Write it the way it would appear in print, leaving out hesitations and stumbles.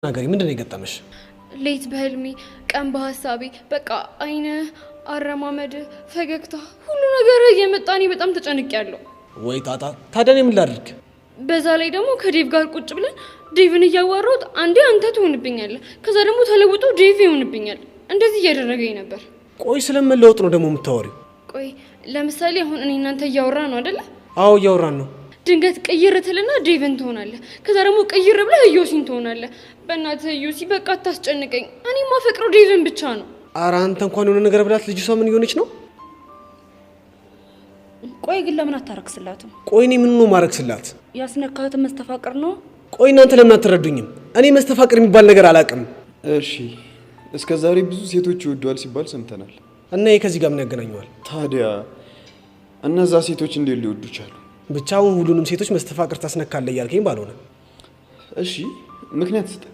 ተናገሪ፣ ምንድነው የገጠመሽ? ሌት በህልሜ ቀን በሐሳቤ በቃ አይነ አረማመድ ፈገግታ ሁሉ ነገር እየመጣ እኔ በጣም ተጨንቄያለሁ። ወይ ጣጣ! ታዲያ እኔ ምን ላድርግ? በዛ ላይ ደግሞ ከዴቭ ጋር ቁጭ ብለን ዴቭን እያዋራሁት አንዴ አንተ ትሆንብኛለህ፣ ከዛ ደግሞ ተለውጦ ዴቭ ይሆንብኛል። እንደዚህ እያደረገኝ ነበር። ቆይ ስለመለወጥ ነው ደግሞ የምታወሪው? ቆይ ለምሳሌ አሁን እኔ እናንተ እያወራን ነው አይደለ? አዎ እያወራን ነው። ድንገት ቅይር ትልና ዴቭን ትሆናለህ፣ ከዛ ደግሞ ቅይር ብለህ ዮሲን ትሆናለህ። በእናትህ ዮሲ በቃ አታስጨንቀኝ። እኔ ማፈቅረው ዴቭን ብቻ ነው። ኧረ አንተ እንኳን የሆነ ነገር ብላት ልጅቷ ምን እየሆነች ነው? ቆይ ግን ለምን አታረክስላትም? ቆይ እኔ ምን ነው ማረክስላት? ያስነካህትን መስተፋቅር ነው። ቆይ እናንተ ለምን አትረዱኝም? እኔ መስተፋቅር የሚባል ነገር አላውቅም። እሺ እስከ ዛሬ ብዙ ሴቶች ይወዷል ሲባል ሰምተናል። እና ይሄ ከዚህ ጋር ምን ያገናኘዋል? ታዲያ እነዛ ሴቶች እንዴት ሊወዱ ቻሉ? ብቻውን ሁሉንም ሴቶች መስተፋቅር ታስነካለህ እያልከኝ ባልሆነ። እሺ ምክንያት ስጠኝ።